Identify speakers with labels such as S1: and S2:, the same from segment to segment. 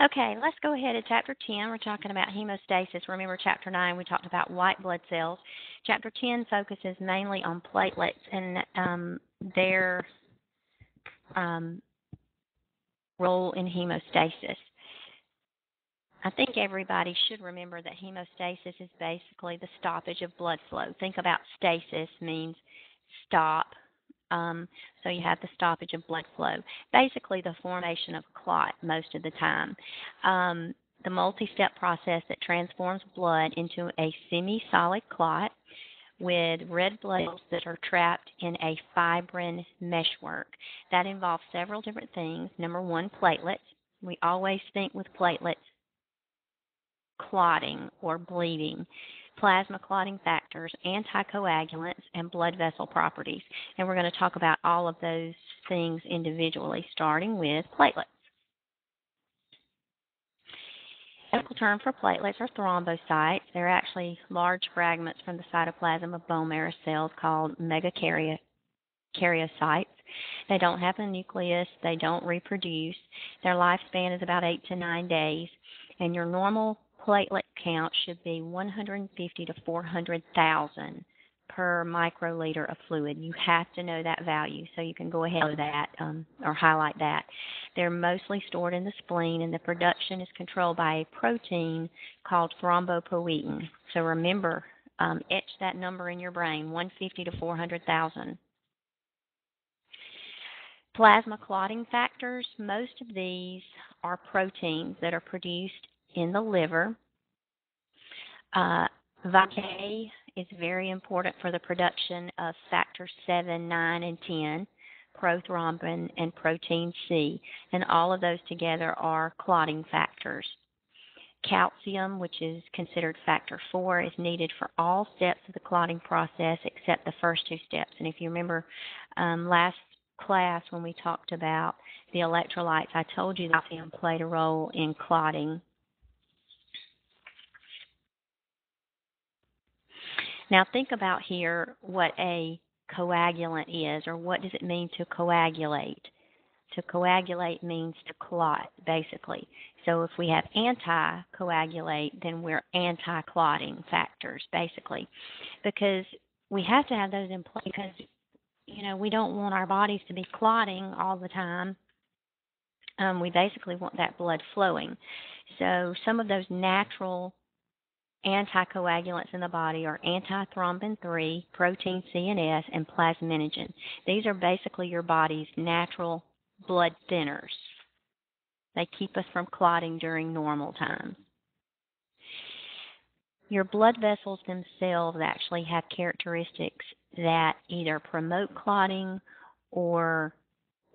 S1: Okay, let's go ahead to Chapter 10. We're talking about hemostasis. Remember, Chapter 9, we talked about white blood cells. Chapter 10 focuses mainly on platelets and their um, role in hemostasis. I think everybody should remember that hemostasis is basically the stoppage of blood flow. Think about stasis means stop. So you have the stoppage of blood flow. Basically, the formation of a clot most of the time. The multi-step process that transforms blood into a semi-solid clot with red blood cells that are trapped in a fibrin meshwork. That involves several different things. Number one, platelets. We always think with platelets clotting or bleeding, plasma clotting factors, anticoagulants, and blood vessel properties. And we're going to talk about all of those things individually, starting with platelets. The medical term for platelets are thrombocytes. They're actually large fragments from the cytoplasm of bone marrow cells called megakaryocytes. They don't have a nucleus. They don't reproduce. Their lifespan is about 8 to 9 days. And your normal platelet count should be 150 to 400,000 per microliter of fluid. You have to know that value, so you can go ahead with that or highlight that. They're mostly stored in the spleen, and the production is controlled by a protein called thrombopoietin. So remember, etch that number in your brain, 150 to 400,000. Plasma clotting factors, most of these are proteins that are produced in the liver. Vitamin K is very important for the production of factors 7, 9, and 10, prothrombin, and protein C, and all of those together are clotting factors. Calcium, which is considered factor 4, is needed for all steps of the clotting process except the first two steps. And if you remember last class when we talked about the electrolytes, I told you that calcium played a role in clotting. Now think about here what a coagulant is, or what does it mean to coagulate? To coagulate means to clot, basically. So if we have anticoagulate, then we're anti-clotting factors, basically. Because we have to have those in place because, we don't want our bodies to be clotting all the time. We basically want that blood flowing. So some of those natural anticoagulants in the body are antithrombin 3, protein C and S, and plasminogen. These are basically your body's natural blood thinners. They keep us from clotting during normal times. Your blood vessels themselves actually have characteristics that either promote clotting or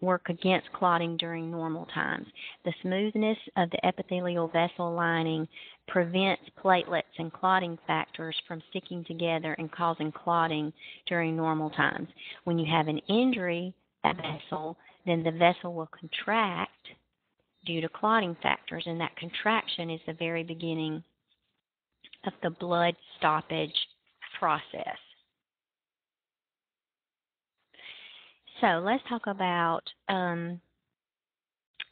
S1: work against clotting during normal times. The smoothness of the epithelial vessel lining prevents platelets and clotting factors from sticking together and causing clotting during normal times. When you have an injury at the vessel, then the vessel will contract due to clotting factors, and that contraction is the very beginning of the blood stoppage process. So let's talk about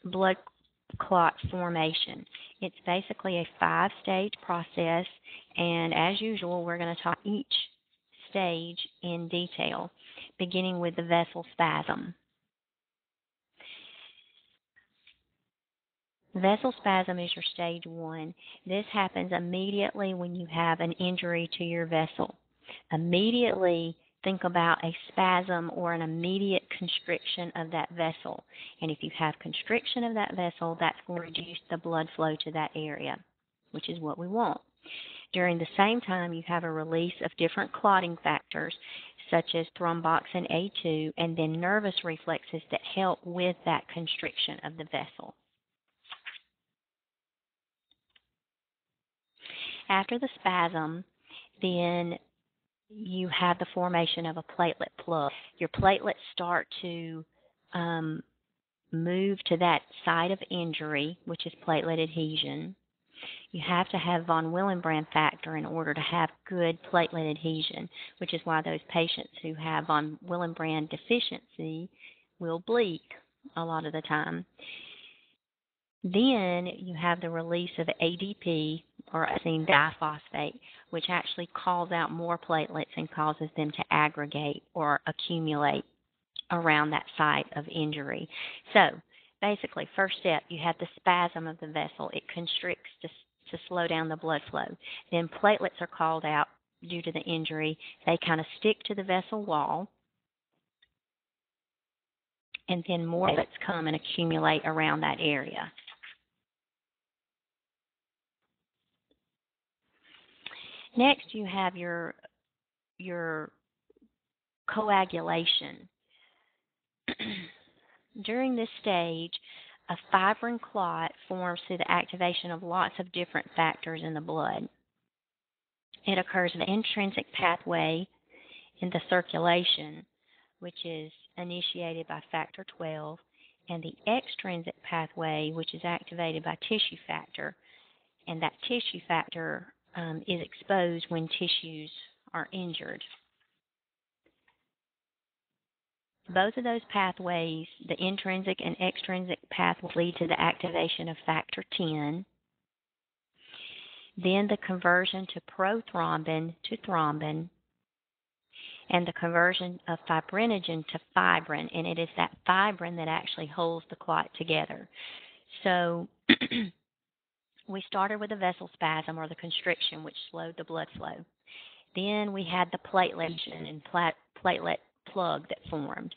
S1: blood clot formation. It's basically a 5-stage process, and as usual, we're going to talk each stage in detail, beginning with the vessel spasm. Vessel spasm is your stage 1. This happens immediately when you have an injury to your vessel. Immediately think about a spasm or an immediate constriction of that vessel. And if you have constriction of that vessel, that's going to reduce the blood flow to that area, which is what we want. During the same time, you have a release of different clotting factors, such as thromboxane A2, and then nervous reflexes that help with that constriction of the vessel. After the spasm, then you have the formation of a platelet plug. Your platelets start to move to that site of injury, which is platelet adhesion. You have to have von Willebrand factor in order to have good platelet adhesion, which is why those patients who have von Willebrand deficiency will bleed a lot of the time. Then you have the release of ADP, or adenosine diphosphate, which actually calls out more platelets and causes them to aggregate or accumulate around that site of injury. So basically, first step, you have the spasm of the vessel. It constricts to slow down the blood flow. Then platelets are called out due to the injury. They kind of stick to the vessel wall, and then more platelets come and accumulate around that area. Next, you have your coagulation. During this stage, a fibrin clot forms through the activation of lots of different factors in the blood. It occurs in the intrinsic pathway in the circulation, which is initiated by factor 12, and the extrinsic pathway, which is activated by tissue factor, and that tissue factor is exposed when tissues are injured. Both of those pathways, the intrinsic and extrinsic pathways, lead to the activation of factor 10, then the conversion to prothrombin to thrombin, and the conversion of fibrinogen to fibrin, and it is that fibrin that actually holds the clot together. So we started with the vessel spasm, or the constriction, which slowed the blood flow. Then we had the platelet and platelet plug that formed.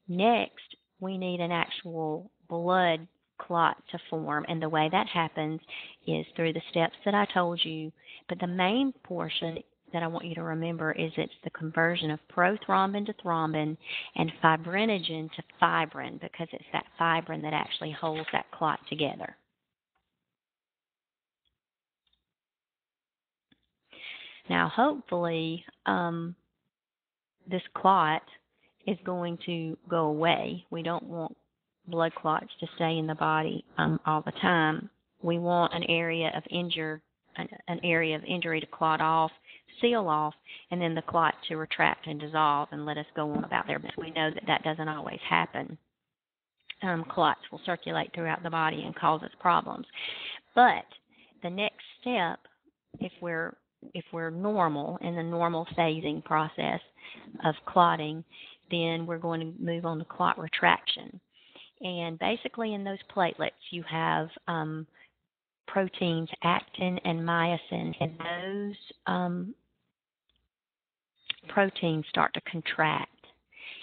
S1: Next, we need an actual blood clot to form, and the way that happens is through the steps that I told you, but the main portion that I want you to remember is it's the conversion of prothrombin to thrombin and fibrinogen to fibrin, because it's that fibrin that actually holds that clot together. Now, hopefully, this clot is going to go away. We don't want blood clots to stay in the body all the time. We want an area of injury to clot off, seal off, and then the clot to retract and dissolve and let us go on about their business. We know that that doesn't always happen. Clots will circulate throughout the body and cause us problems. But the next step, if we're normal in the normal phasing process of clotting, then we're going to move on to clot retraction. And basically in those platelets you have proteins actin and myosin, and those proteins start to contract.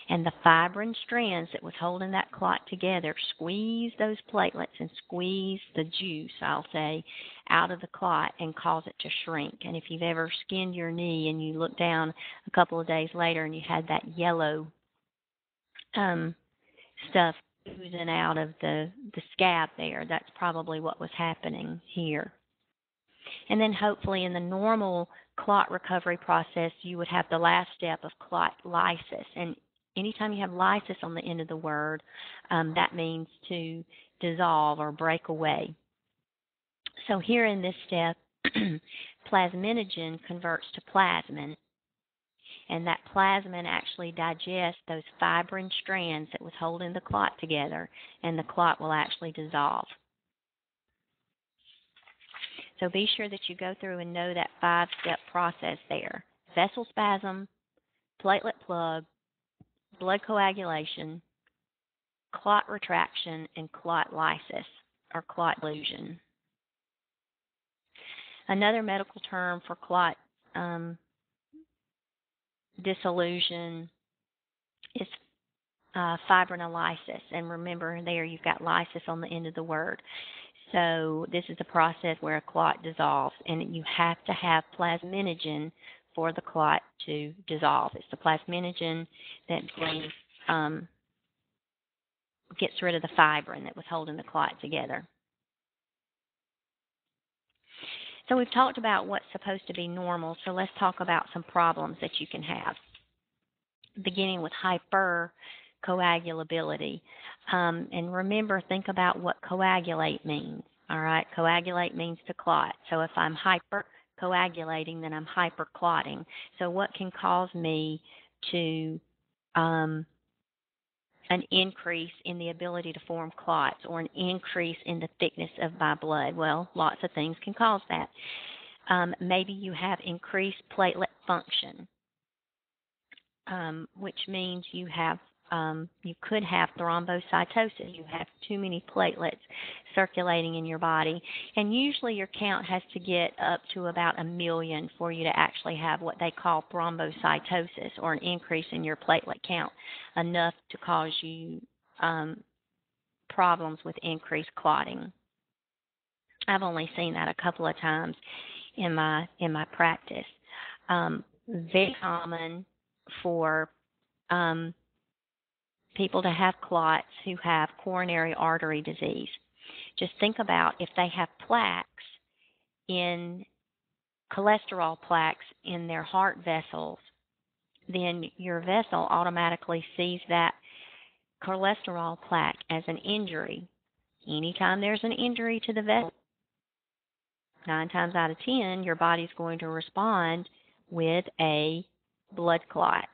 S1: And the fibrin strands that was holding that clot together squeeze those platelets and squeeze the juice, I'll say, out of the clot and cause it to shrink. And if you've ever skinned your knee and you look down a couple of days later and you had that yellow stuff oozing out of the scab there, that's probably what was happening here. And then hopefully in the normal clot recovery process, you would have the last step of clot lysis. And anytime you have lysis on the end of the word, that means to dissolve or break away. So here in this step, plasminogen converts to plasmin, and that plasmin actually digests those fibrin strands that was holding the clot together, and the clot will actually dissolve. So be sure that you go through and know that 5-step process there: vessel spasm, platelet plug, blood coagulation, clot retraction, and clot lysis, or clot dilution. Another medical term for clot dissolution is fibrinolysis. And remember, there you've got lysis on the end of the word. So this is a process where a clot dissolves, and you have to have plasminogen for the clot to dissolve. It's the plasminogen that gets rid of the fibrin that was holding the clot together. So we've talked about what's supposed to be normal, so let's talk about some problems that you can have, beginning with hypercoagulability. And remember, think about what coagulate means. All right, coagulate means to clot. So if I'm hypercoagulating, then I'm hyperclotting. So what can cause me to an increase in the ability to form clots or an increase in the thickness of my blood. Well, lots of things can cause that. Maybe you have increased platelet function, which means you could have thrombocytosis. You have too many platelets circulating in your body. And usually your count has to get up to about 1,000,000 for you to actually have what they call thrombocytosis, or an increase in your platelet count, enough to cause you problems with increased clotting. I've only seen that a couple of times in my practice. Very common for people to have clots who have coronary artery disease. Just think about if they have cholesterol plaques in their heart vessels, then your vessel automatically sees that cholesterol plaque as an injury. Anytime there's an injury to the vessel, 9 times out of 10, your body's going to respond with a blood clot.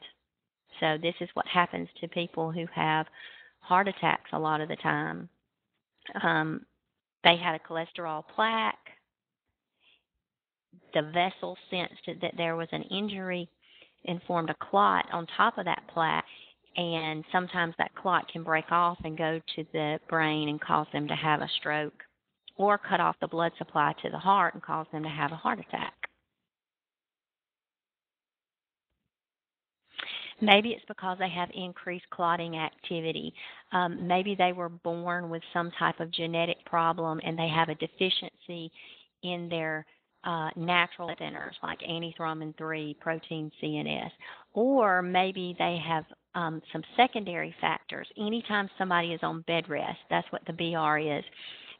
S1: So this is what happens to people who have heart attacks a lot of the time. They had a cholesterol plaque. The vessel sensed that there was an injury and formed a clot on top of that plaque. And sometimes that clot can break off and go to the brain and cause them to have a stroke, or cut off the blood supply to the heart and cause them to have a heart attack. Maybe it's because they have increased clotting activity. Maybe they were born with some type of genetic problem and they have a deficiency in their natural thinners like antithrombin 3, protein C and S. Or maybe they have some secondary factors. Anytime somebody is on bed rest, that's what the BR is,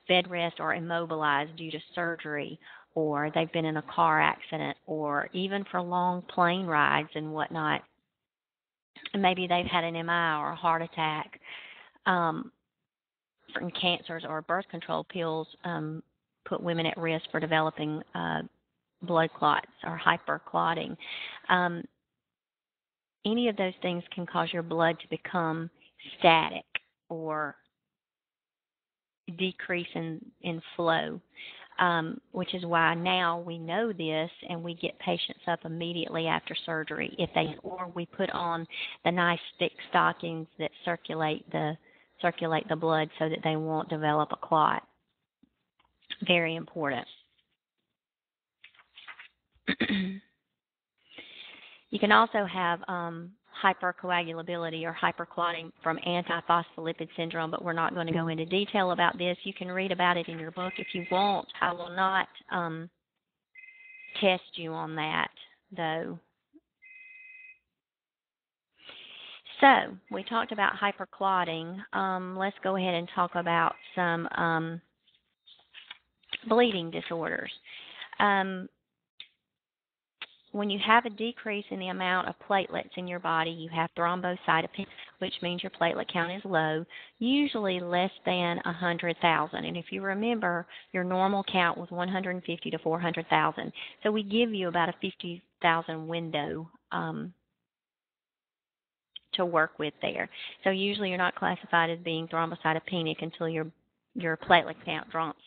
S1: bed rest or immobilized due to surgery, or they've been in a car accident, or even for long plane rides and whatnot. Maybe they've had an MI or a heart attack. Certain cancers or birth control pills put women at risk for developing blood clots or hyperclotting. Any of those things can cause your blood to become static or decrease in flow, which is why now we know this and we get patients up immediately after surgery, or we put on the nice thick stockings that circulate the blood so that they won't develop a clot. Very important. You can also have hypercoagulability or hyperclotting from antiphospholipid syndrome, but we're not going to go into detail about this. You can read about it in your book if you want. I will not test you on that, though. So we talked about hyperclotting. Let's go ahead and talk about some bleeding disorders. When you have a decrease in the amount of platelets in your body, you have thrombocytopenia, which means your platelet count is low, usually less than 100,000. And if you remember, your normal count was 150 to 400,000. So we give you about a 50,000 window to work with there. So usually you're not classified as being thrombocytopenic until your platelet count drops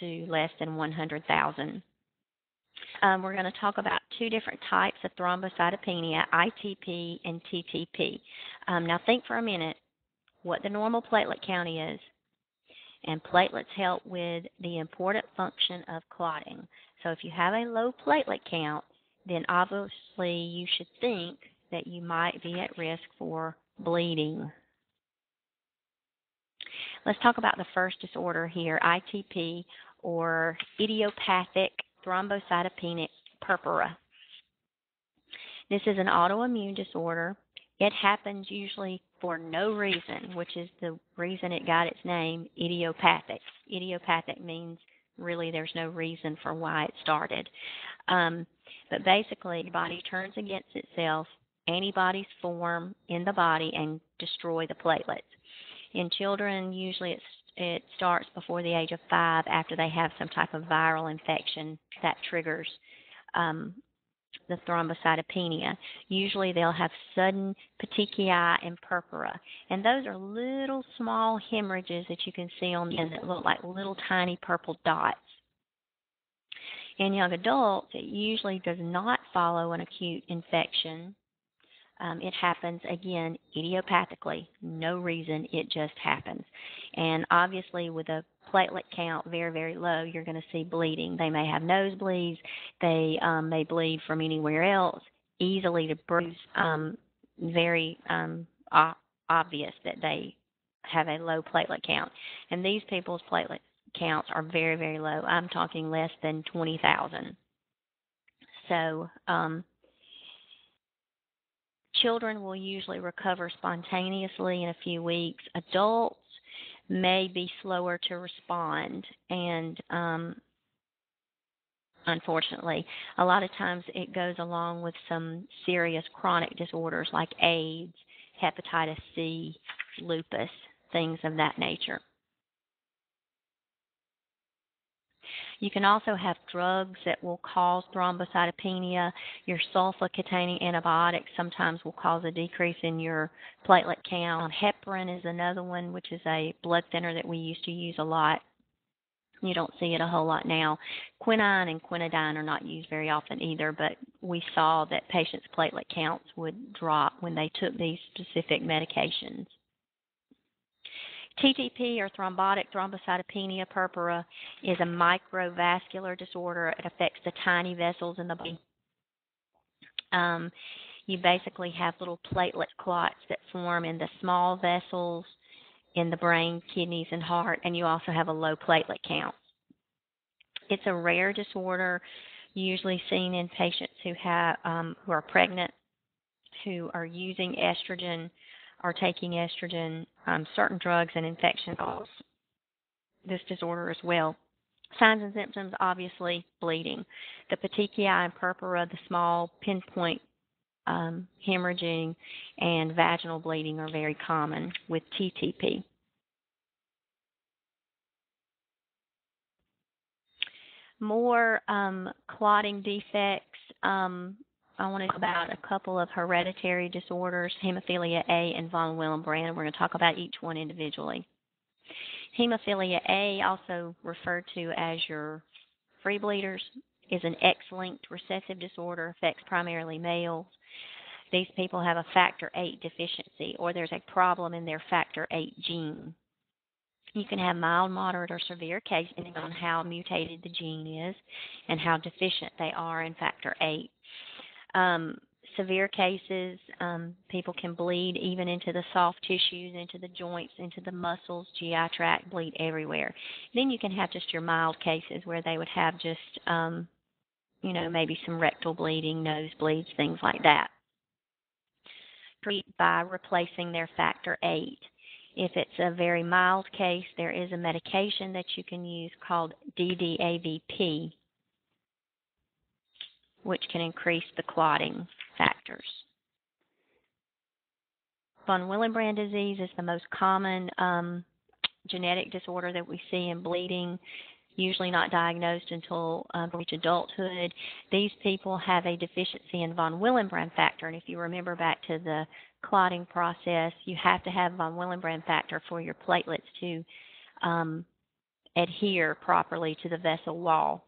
S1: to less than 100,000. We're going to talk about 2 different types of thrombocytopenia, ITP and TTP. Now think for a minute what the normal platelet count is. And platelets help with the important function of clotting. So if you have a low platelet count, then obviously you should think that you might be at risk for bleeding. Let's talk about the first disorder here, ITP, or idiopathic thrombocytopenic purpura. This is an autoimmune disorder. It happens usually for no reason, which is the reason it got its name, idiopathic. Idiopathic means really there's no reason for why it started. But basically, the body turns against itself. Antibodies form in the body and destroy the platelets. In children, usually it starts before the age of 5 after they have some type of viral infection that triggers the thrombocytopenia. Usually they'll have sudden petechiae and purpura. And those are little small hemorrhages that you can see on the end that look like little tiny purple dots. In young adults, it usually does not follow an acute infection. It happens, again, idiopathically. No reason, it just happens. And obviously, with a platelet count very, very low, you're going to see bleeding. They may have nosebleeds. They may bleed from anywhere else, easily to bruise, very obvious that they have a low platelet count. And these people's platelet counts are very, very low. I'm talking less than 20,000. So, children will usually recover spontaneously in a few weeks. Adults may be slower to respond, and unfortunately, a lot of times it goes along with some serious chronic disorders like AIDS, hepatitis C, lupus, things of that nature. You can also have drugs that will cause thrombocytopenia. Your sulfa-containing antibiotics sometimes will cause a decrease in your platelet count. Heparin is another one, which is a blood thinner that we used to use a lot. You don't see it a whole lot now. Quinine and quinidine are not used very often either, but we saw that patients' platelet counts would drop when they took these specific medications. TTP, or thrombotic thrombocytopenia purpura, is a microvascular disorder. It affects the tiny vessels in the body. You basically have little platelet clots that form in the small vessels in the brain, kidneys, and heart, and you also have a low platelet count. It's a rare disorder, usually seen in patients who are pregnant, who are using estrogen, are taking estrogen, certain drugs, and infection cause this disorder as well. Signs and symptoms, obviously, bleeding. The petechiae and purpura, the small pinpoint hemorrhaging, and vaginal bleeding are very common with TTP. More clotting defects. I want to talk about a couple of hereditary disorders, hemophilia A and von Willebrand. We're going to talk about each one individually. Hemophilia A, also referred to as your free bleeders, is an X-linked recessive disorder, affects primarily males. These people have a factor VIII deficiency, or there's a problem in their factor VIII gene. You can have mild, moderate, or severe cases depending on how mutated the gene is and how deficient they are in factor VIII. Severe cases, people can bleed even into the soft tissues, into the joints, into the muscles, GI tract, bleed everywhere. Then you can have just your mild cases where they would have just, maybe some rectal bleeding, nosebleeds, things like that. Treat by replacing their factor VIII. If it's a very mild case, there is a medication that you can use called DDAVP, which can increase the clotting factors. Von Willebrand disease is the most common genetic disorder that we see in bleeding, usually not diagnosed until reach adulthood. These people have a deficiency in von Willebrand factor, and if you remember back to the clotting process, you have to have von Willebrand factor for your platelets to adhere properly to the vessel wall.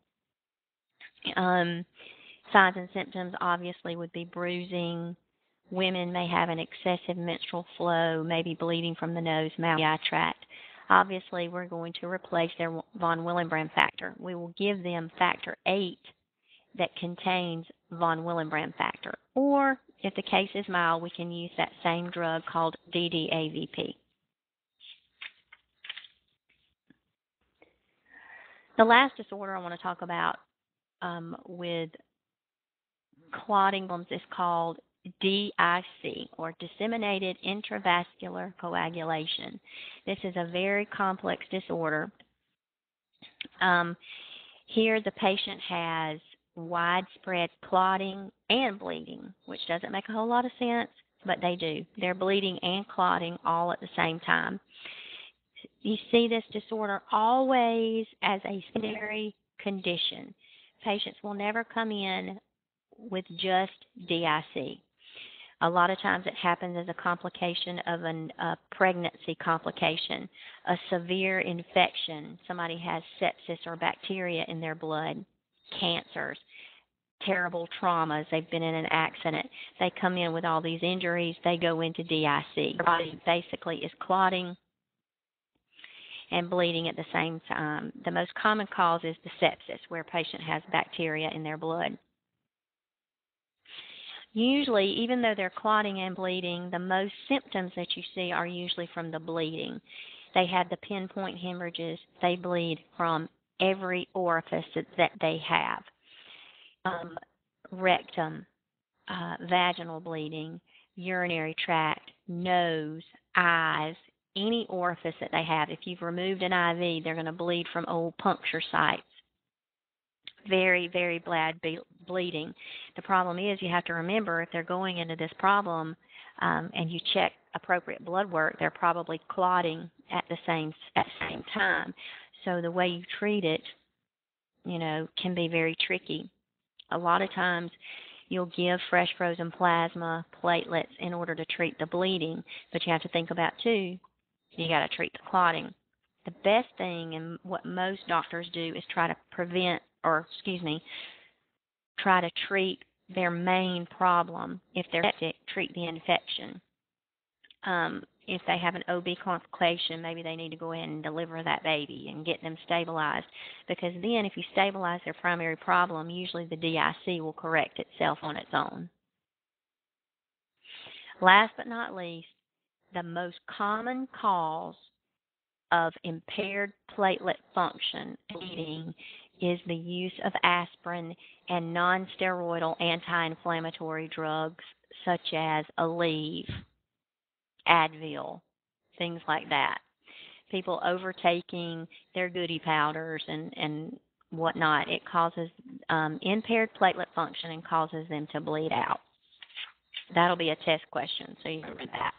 S1: Signs and symptoms obviously would be bruising. Women may have an excessive menstrual flow, maybe bleeding from the nose, mouth, GI tract. Obviously, we're going to replace their von Willebrand factor. We will give them factor VIII that contains von Willebrand factor. Or, if the case is mild, we can use that same drug called DDAVP. The last disorder I want to talk about with clotting is called DIC, or disseminated intravascular coagulation. This is a very complex disorder. Here the patient has widespread clotting and bleeding, which doesn't make a whole lot of sense, but they do. They're bleeding and clotting all at the same time. You see this disorder always as a secondary condition. Patients will never come in with just DIC. A lot of times it happens as a complication of a pregnancy complication, a severe infection. Somebody has sepsis or bacteria in their blood, cancers, terrible traumas. They've been in an accident. They come in with all these injuries. They go into DIC. Their body basically is clotting and bleeding at the same time. The most common cause is the sepsis, where a patient has bacteria in their blood. Usually, even though they're clotting and bleeding, the most symptoms that you see are usually from the bleeding. They have the pinpoint hemorrhages. They bleed from every orifice that they have. Rectum, vaginal bleeding, urinary tract, nose, eyes, any orifice that they have. If you've removed an IV, they're going to bleed from old puncture sites. Very, very bad bleeding. The problem is you have to remember if they're going into this problem and you check appropriate blood work, they're probably clotting at the same time. So the way you treat it, can be very tricky. A lot of times you'll give fresh frozen plasma, platelets in order to treat the bleeding, but you have to think about too, you got to treat the clotting. The best thing and what most doctors do is try to try to treat their main problem. If they're septic, treat the infection. If they have an OB complication, maybe they need to go ahead and deliver that baby and get them stabilized. Because then if you stabilize their primary problem, usually the DIC will correct itself on its own. Last but not least, the most common cause of impaired platelet function bleeding is the use of aspirin and non-steroidal anti-inflammatory drugs such as Aleve, Advil, things like that. People overtaking their goody powders and whatnot, it causes impaired platelet function and causes them to bleed out. That'll be a test question, so you remember that.